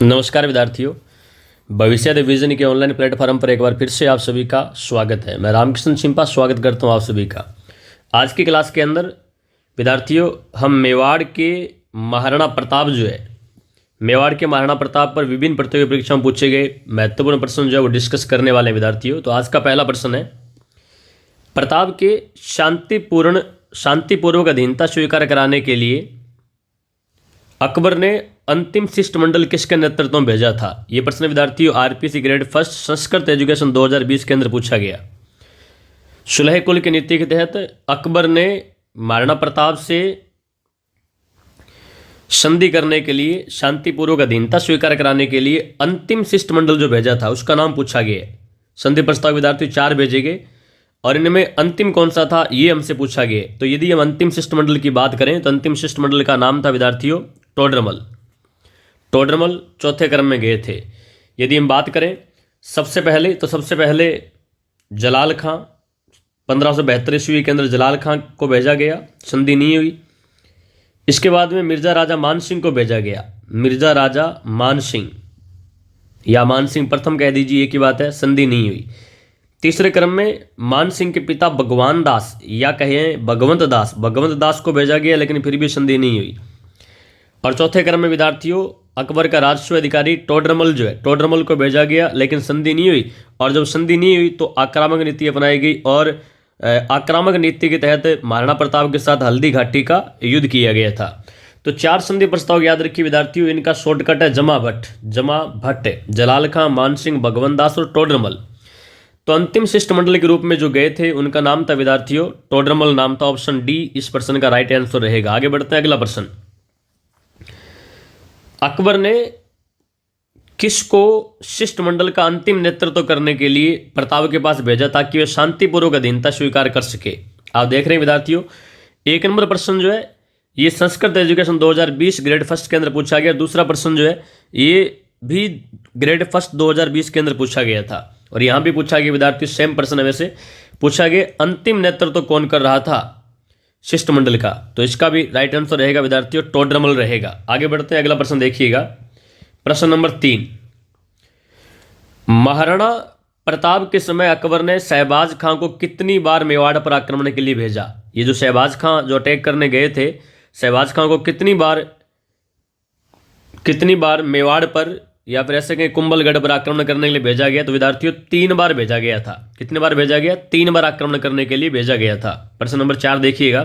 नमस्कार विद्यार्थियों, भविष्य रिवीजन के ऑनलाइन प्लेटफॉर्म पर एक बार फिर से आप सभी का स्वागत है। मैं रामकृष्ण चिंपा स्वागत करता हूं आप सभी का। आज की क्लास के अंदर विद्यार्थियों हम मेवाड़ के महाराणा प्रताप मेवाड़ के महाराणा प्रताप पर विभिन्न प्रतियोगी परीक्षाओं में पूछे गए महत्वपूर्ण प्रश्न वो डिस्कस करने वाले हैं विद्यार्थियों। तो आज का पहला प्रश्न है, प्रताप के शांतिपूर्वक अधीनता स्वीकार कराने के लिए अकबर ने अंतिम शिष्टमंडल किसके नेतृत्व में भेजा था। यह प्रश्न विद्यार्थियों RPC grade first Sanskrit education 2020 के अंदर पूछा गया। सुलह कुल की नीति के तहत अकबर ने महाराणा प्रताप से संधि करने के लिए, शांतिपूर्वक अधीनता स्वीकार कराने के लिए अंतिम शिष्टमंडल जो भेजा था उसका नाम पूछा गया। संधि प्रस्ताव विद्यार्थियों 4 भेजे गए और इनमें अंतिम कौन सा था ये हमसे पूछा गया। तो यदि हम अंतिम शिष्टमंडल की बात करें तो अंतिम शिष्टमंडल का नाम था विद्यार्थियों टोडरमल चौथे क्रम में गए थे। यदि हम बात करें सबसे पहले जलाल खां 1572 ईस्वी के अंदर जलाल खां को भेजा गया, संधि नहीं हुई। इसके बाद में मिर्जा राजा मान सिंह को भेजा गया, मिर्जा राजा मान सिंह या मान सिंह प्रथम कह दीजिए, एक ही बात है, संधि नहीं हुई। तीसरे क्रम में मान सिंह के पिता भगवान दास या कहें भगवंत दास को भेजा गया, लेकिन फिर भी संधि नहीं हुई। और चौथे क्रम में विद्यार्थियों अकबर का राजस्व अधिकारी टोडरमल को भेजा गया, लेकिन संधि नहीं हुई। और जब संधि नहीं हुई तो आक्रामक नीति अपनाई गई और आक्रामक नीति के तहत महाराणा प्रताप के साथ हल्दी घाटी का युद्ध किया गया था। तो 4 संधि प्रस्ताव याद रखिए विद्यार्थियों, इनका शॉर्टकट है जमा भट्ट, जलाल खां, मान सिंह, भगवंत दास और टोडरमल। तो अंतिम शिष्टमंडल के रूप में जो गए थे उनका नाम था विद्यार्थियों टोडरमल नाम था। ऑप्शन डी इस प्रश्न का राइट आंसर रहेगा। आगे बढ़ते हैं, अगला प्रश्न, अकबर ने किसको शिष्टमंडल का अंतिम नेतृत्व करने के लिए प्रताप के पास भेजा ताकि वे शांतिपूर्वक अधीनता स्वीकार कर सके। आप देख रहे हैं विद्यार्थियों 1 नंबर प्रश्न ये संस्कृत एजुकेशन 2020 ग्रेड फर्स्ट के अंदर पूछा गया। दूसरा प्रश्न ये भी ग्रेड फर्स्ट 2020 के अंदर पूछा गया था और यहां भी पूछा गया विद्यार्थियों, सेम प्रश्न है वैसे, पूछा गया अंतिम नेतृत्व कौन कर रहा था शिष्टमंडल का। तो इसका भी राइट आंसर रहेगा विद्यार्थियों टोडरमल रहेगा। आगे बढ़ते हैं, अगला प्रश्न देखिएगा, प्रश्न नंबर 3, महाराणा प्रताप के समय अकबर ने शहबाज खां को कितनी बार मेवाड़ पर आक्रमण के लिए भेजा। ये जो शहबाज खां जो अटैक करने गए थे, शहबाज खां को कितनी बार मेवाड़ पर या फिर ऐसे कहें कुंभलगढ़ पर आक्रमण करने के लिए भेजा गया। तो विद्यार्थियों 3 बार भेजा गया था। कितने बार भेजा गया? 3 बार आक्रमण करने के लिए भेजा गया था। प्रश्न नंबर 4 देखिएगा,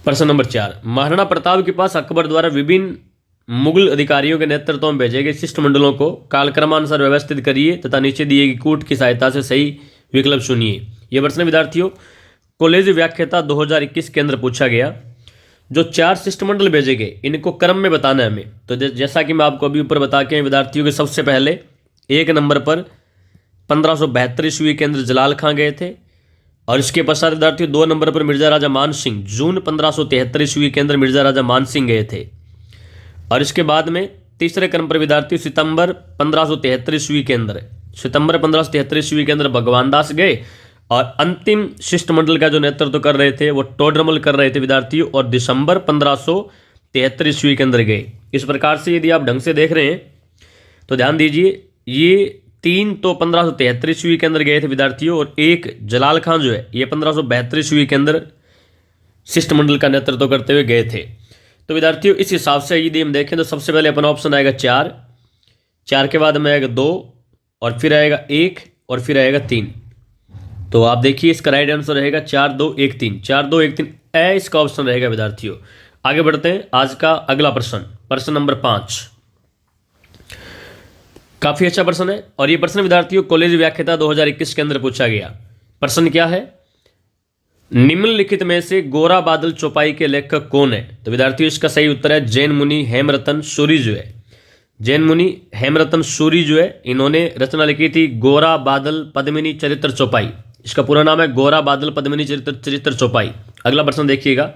प्रश्न नंबर 4, महाराणा प्रताप के पास अकबर द्वारा विभिन्न मुगल अधिकारियों के नेतृत्व में भेजे गए शिष्टमंडलों को कालक्रमानुसार व्यवस्थित करिए तथा नीचे दिए गई कूट की सहायता से सही विकल्प चुनिए। यह प्रश्न विद्यार्थियों कॉलेज व्याख्याता 2021 के अंदर पूछा गया। जो 4 शिष्टमंडल भेजे गए इनको क्रम में बताना है हमें। तो जैसा कि मैं आपको अभी ऊपर बता के विद्यार्थियों के सबसे पहले 1 नंबर पर 1572 ईस्वी के अंदर जलाल खां गए थे और इसके पश्चात विद्यार्थियों 2 नंबर पर मिर्जा राजा मान सिंह जून 1573 ईस्वी के अंदर मिर्जा राजा मान सिंह गए थे। और इसके बाद में तीसरे क्रम पर विद्यार्थियों सितंबर 1573 ईस्वी के अंदर भगवान दास गए और अंतिम शिष्टमंडल का जो नेतृत्व कर रहे थे वो टोडरमल कर रहे थे विद्यार्थियों और दिसंबर 1573 ईस्वी के अंदर गए। इस प्रकार से यदि आप ढंग से देख रहे हैं तो ध्यान दीजिए, ये 3 तो 1573 ईस्वी के अंदर गए थे विद्यार्थियों और एक जलाल खां ये 1572 ईस्वी के अंदर शिष्टमंडल का नेतृत्व करते हुए गए थे। तो विद्यार्थियों इस हिसाब से यदि हम देखें तो सबसे पहले अपना ऑप्शन आएगा 4 के बाद में आएगा 2 और फिर आएगा 1 और फिर आएगा 3। तो आप देखिए इसका राइट आंसर रहेगा 4 2 1 3, 4 2 1 3 ए इसका ऑप्शन रहेगा विद्यार्थियों। आगे बढ़ते हैं, आज का अगला प्रश्न, प्रश्न नंबर 5, काफी अच्छा प्रश्न है और ये प्रश्न विद्यार्थियों कॉलेज व्याख्याता 2021 के अंदर पूछा गया। प्रश्न क्या है, निम्नलिखित में से गोरा बादल चौपाई के लेखक कौन है। तो विद्यार्थियों इसका सही उत्तर है जैन मुनि हेमरतन सूरी जैन मुनि हेमरतन सूरी इन्होंने रचना लिखी थी गोरा बादल पद्मिनी चरित्र चौपाई। इसका पूरा नाम है गोरा बादल पद्मिनी चरित्र चौपाई। अगला प्रश्न देखिएगा,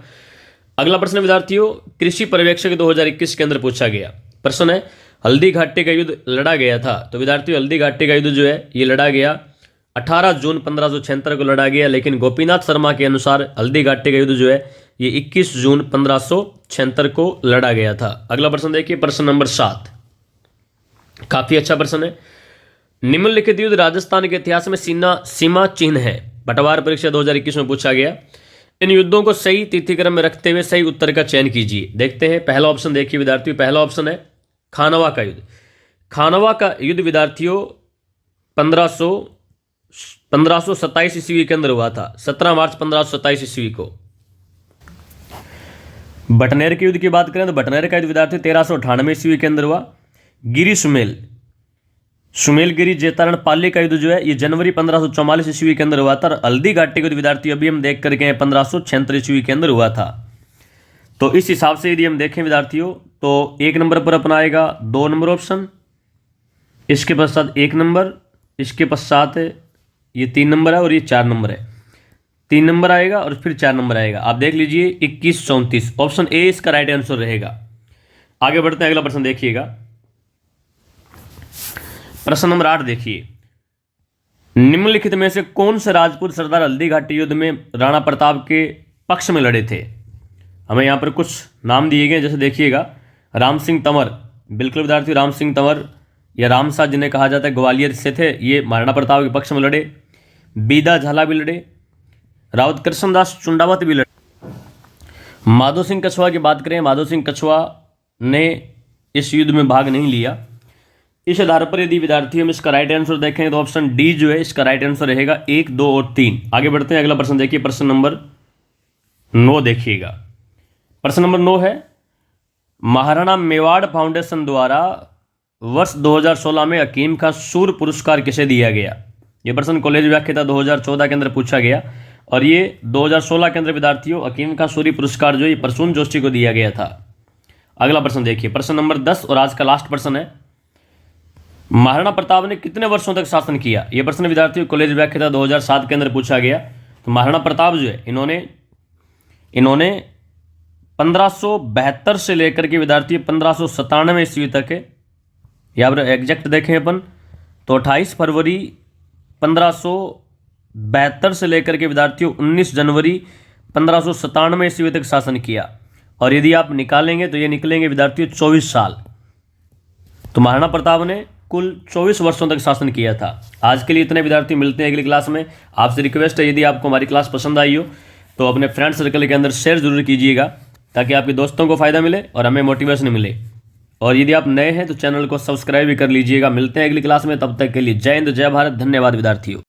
अगला प्रश्न विद्यार्थियों कृषि पर्यवेक्षक 2021 के अंदर पूछा गया। प्रश्न है हल्दी घाटी का युद्ध लड़ा गया था। तो विद्यार्थियों हल्दी घाटी का युद्ध ये लड़ा गया 18 जून 1576 को लड़ा गया, लेकिन गोपीनाथ शर्मा के अनुसार हल्दी घाटी का युद्ध ये 21 जून 1576 को लड़ा गया था। अगला प्रश्न देखिए, प्रश्न नंबर 7, काफी अच्छा प्रश्न है। निम्नलिखित युद्ध राजस्थान के इतिहास में सीमा चिन्ह है। पटवार परीक्षा 2021 में पूछा गया। इन युद्धों को सही तिथिक्रम में रखते हुए सही उत्तर का चयन कीजिए। देखते हैं, पहला ऑप्शन देखिए विद्यार्थियों, पहला ऑप्शन है खानवा का युद्ध। खानवा का युद्ध विद्यार्थियों 1527 ईस्वी के अंदर हुआ था, 17 मार्च 1527 ईस्वी को। बटनेर के युद्ध की बात करें तो बटनेर का युद्ध विद्यार्थी 1398 ईस्वी के अंदर हुआ। गिरी सुमेलगिरी जेतारण पाली का युद्ध जो है ये जनवरी 1544 ईस्वी के अंदर हुआ था। और हल्दी घाटी का युद्ध विद्यार्थी अभी हम देख करके 1576 ईस्वी के अंदर हुआ था। तो इस हिसाब से यदि हम देखें विद्यार्थियों तो 1 नंबर पर अपना आएगा 2 नंबर ऑप्शन, इसके पश्चात 1 नंबर, इसके पश्चात ये 3 नंबर है और ये 4 नंबर है। 3 नंबर आएगा और फिर 4 नंबर आएगा। आप देख लीजिए 21, 34, ऑप्शन ए इसका राइट आंसर रहेगा। आगे बढ़ते हैं, अगला प्रश्न देखिएगा, प्रश्न नंबर 8 देखिए। निम्नलिखित में से कौन से राजपूत सरदार हल्दी घाटी युद्ध में राणा प्रताप के पक्ष में लड़े थे? हमें यहां पर कुछ नाम दिए गए, जैसे देखिएगा राम सिंह तंवर, बिल्कुल विद्यार्थी राम सिंह तंवर या रामसा जिन्हें कहा जाता है, ग्वालियर से थे, ये महाराणा प्रताप के पक्ष में लड़े। बीदा झाला भी लड़े, राउत कृष्णदास चुंडावत भी लड़े। माधो सिंह कछुआ की बात करें, माधो सिंह कछुआ ने इस युद्ध में भाग नहीं लिया। इस आधार पर यदि विद्यार्थी हम इसका राइट आंसर देखें तो ऑप्शन डी जो है इसका राइट आंसर रहेगा 1, 2 और 3। आगे बढ़ते हैं, अगला प्रश्न देखिए, प्रश्न नंबर 9 देखिएगा। प्रश्न नंबर 9 है, महाराणा मेवाड़ फाउंडेशन द्वारा वर्ष 2016 में हकीम खां सूर्य पुरस्कार किसे दिया गया? यह प्रश्न कॉलेज व्याख्याता 2014 के अंदर पूछा गया और ये 2016 के अंदर विद्यार्थियों हकीम खां सूर्य पुरस्कार जो है प्रसून जोशी को दिया गया था। अगला प्रश्न देखिए, प्रश्न नंबर 10 और आज का लास्ट प्रश्न है, महाराणा प्रताप ने कितने वर्षों तक शासन किया? यह प्रश्न विद्यार्थियों कॉलेज व्याख्याता 2007 के अंदर पूछा गया। तो महाराणा प्रताप जो है इन्होंने 1572 से लेकर के विद्यार्थी 1597 ईस्वी तक है, यहाँ पर एग्जैक्ट देखें अपन तो 28 फरवरी 1572 से लेकर के विद्यार्थियों 19 जनवरी 1597 ईस्वी तक शासन किया। और यदि आप निकालेंगे तो ये निकलेंगे विद्यार्थियों 24 साल। तो महाराणा प्रताप ने कुल 24 वर्षों तक शासन किया था। आज के लिए इतने विद्यार्थी, मिलते हैं अगली क्लास में। आपसे रिक्वेस्ट है यदि आपको हमारी क्लास पसंद आई हो तो अपने फ्रेंड सर्कल के अंदर शेयर जरूर कीजिएगा ताकि आपके दोस्तों को फायदा मिले और हमें मोटिवेशन मिले। और यदि आप नए हैं तो चैनल को सब्सक्राइब भी कर लीजिएगा। मिलते हैं अगली क्लास में, तब तक के लिए जय हिंद, जय भारत, धन्यवाद विद्यार्थियों।